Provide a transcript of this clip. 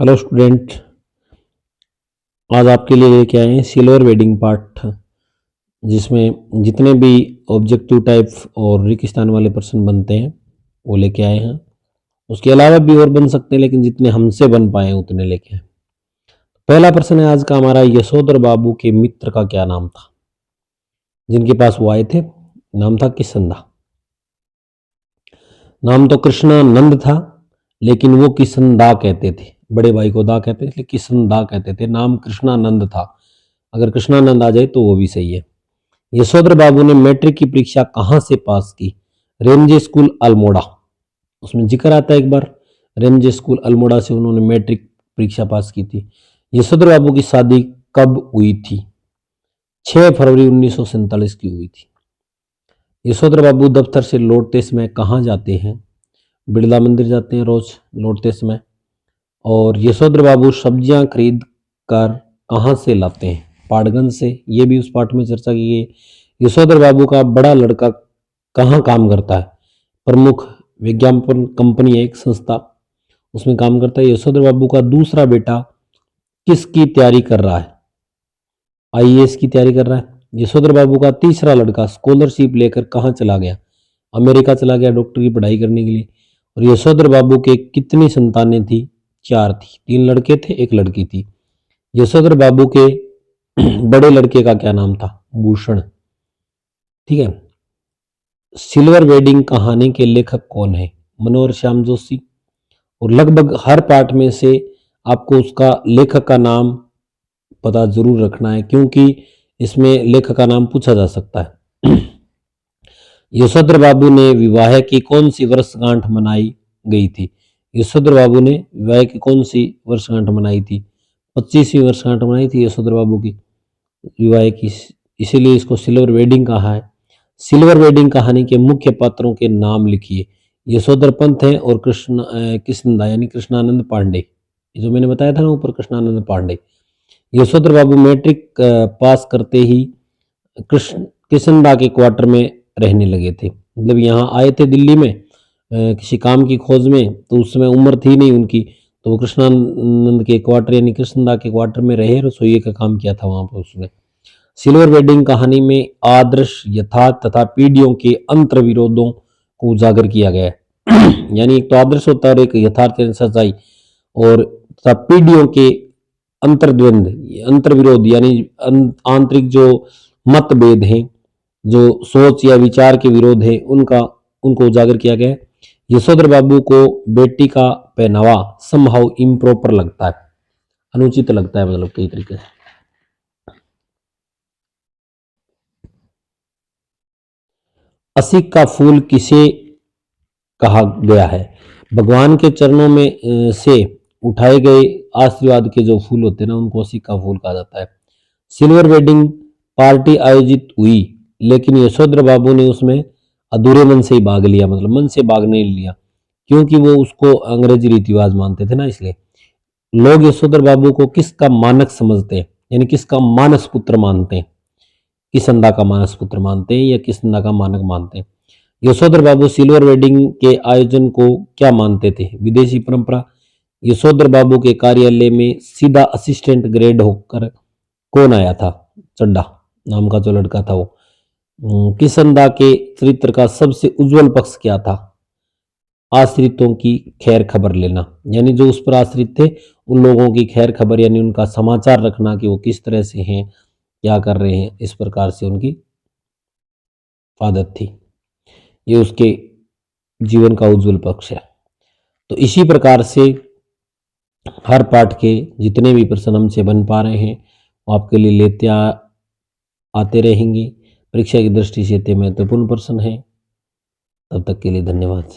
Hello student, आज आपके लिए लेके आए हैं सिल्वर वेडिंग पार्ट, जिसमें जितने भी ऑब्जेक्टिव टाइप और रिक्त स्थान वाले प्रश्न बनते हैं वो लेके आए हैं। उसके अलावा भी और बन सकते हैं, लेकिन जितने हमसे बन पाए हैं उतने लेके आए। पहला प्रश्न है आज का हमारा, यशोधर बाबू के मित्र का क्या नाम था? जिनके पास वो आए थे, नाम था किसनदा। नाम तो कृष्णानंद था, लेकिन वो किसनदा कहते थे। बड़े भाई को दा कहते थे, इसलिए किसनदा कहते थे। नाम कृष्णानंद था। अगर कृष्णानंद आ जाए तो वो भी सही है। यशोधर बाबू ने मैट्रिक की परीक्षा कहाँ से पास की? रेंजे स्कूल अल्मोड़ा। उसमें जिक्र आता है एक बार, रेंजे स्कूल अल्मोड़ा से उन्होंने मैट्रिक परीक्षा पास की थी। यशोधर बाबू की शादी कब हुई थी? 6 फरवरी 1947 की हुई थी। यशोधर बाबू दफ्तर से लौटते समय कहाँ जाते हैं? बिरला मंदिर जाते हैं रोज लौटते समय। और यशोधर बाबू सब्जियां खरीद कर कहाँ से लाते हैं? पाटगंज से। ये भी उस पाठ में चर्चा की गई। यशोधर बाबू का बड़ा लड़का कहाँ काम करता है? प्रमुख विज्ञापन कंपनी है एक संस्था, उसमें काम करता है। यशोधर बाबू का दूसरा बेटा किसकी तैयारी कर रहा है? आईएएस की तैयारी कर रहा है। यशोधर बाबू का तीसरा लड़का स्कॉलरशिप लेकर कहाँ चला गया? अमेरिका चला गया डॉक्टर की पढ़ाई करने के लिए। और यशोधर बाबू के कितनी संतानें थी? 4 थी। 3 लड़के थे, 1 लड़की थी। यशोधर बाबू के बड़े लड़के का क्या नाम था? भूषण। ठीक है। सिल्वर वेडिंग कहानी के लेखक कौन है? मनोहर श्याम जोशी। और लगभग हर पाठ में से आपको उसका लेखक का नाम पता जरूर रखना है, क्योंकि इसमें लेखक का नाम पूछा जा सकता है। यशोधर बाबू ने विवाह की कौन सी वर्षगांठ मनाई गई थी? यशोधर बाबू ने विवाह की कौन सी वर्षगांठ मनाई थी? 25वीं वर्षगांठ मनाई थी यशोधर बाबू की विवाह की, इसीलिए इसको सिल्वर वेडिंग कहा है। सिल्वर वेडिंग कहानी के मुख्य पात्रों के नाम लिखिए। यशोधर पंत है और कृष्णदा यानी कृष्णानंद पांडे, जो मैंने बताया था ना ऊपर, कृष्णानंद पांडे। यशोधर बाबू मैट्रिक पास करते ही कृष्णदा के क्वार्टर में रहने लगे थे। मतलब यहाँ आए थे दिल्ली में किसी काम की खोज में, तो उस समय उम्र थी नहीं उनकी, तो वो कृष्णानंद के क्वार्टर यानी कृष्णदा के क्वार्टर में रहे, रसोई का काम किया था वहां पर उसने। सिल्वर वेडिंग कहानी में आदर्श, यथार्थ तथा पीढ़ियों के अंतर विरोधों को उजागर किया गया है। यानी एक तो आदर्श होता है और एक यथार्थ यानी सच्चाई, और तथा पीढ़ियों के अंतर्द्वंद, अंतर विरोध यानी आंतरिक जो मतभेद हैं, जो सोच या विचार के विरोध है, उनको उजागर किया गया है। यशोधर बाबू को बेटी का पहनावा समहाउ इम्प्रॉपर लगता है, अनुचित लगता है, मतलब कई तरीके से। असिक का फूल किसे कहा गया है? भगवान के चरणों में से उठाए गए आशीर्वाद के जो फूल होते हैं ना, उनको असिक का फूल कहा जाता है। सिल्वर वेडिंग पार्टी आयोजित हुई, लेकिन यशोधर बाबू ने उसमें अधूरे मन से ही भाग लिया, मतलब मन से भाग नहीं लिया, क्योंकि वो उसको अंग्रेजी रीति रिवाज मानते थे ना, इसलिए। लोग यशोधर बाबू को किसका मानक समझते हैं, यानी किसका मानस पुत्र मानते हैं? किसनदा का मानस पुत्र मानते हैं या किसनदा का मानक मानते हैं? यशोधर बाबू सिल्वर वेडिंग के आयोजन को क्या मानते थे? विदेशी परंपरा। यशोधर बाबू के कार्यालय में सीधा असिस्टेंट ग्रेड होकर कौन आया था? चड्डा नाम का जो लड़का था वो। किसनदा के चरित्र का सबसे उज्जवल पक्ष क्या था? आश्रितों की खैर खबर लेना, यानी जो उस पर आश्रित थे उन लोगों की खैर खबर यानी उनका समाचार रखना कि वो किस तरह से हैं, क्या कर रहे हैं, इस प्रकार से उनकी आदत थी। ये उसके जीवन का उज्जवल पक्ष है। तो इसी प्रकार से हर पाठ के जितने भी प्रश्न हमसे बन पा रहे हैं वो आपके लिए आते रहेंगे। परीक्षा की दृष्टि से इतने महत्वपूर्ण प्रश्न हैं। तब तक के लिए धन्यवाद।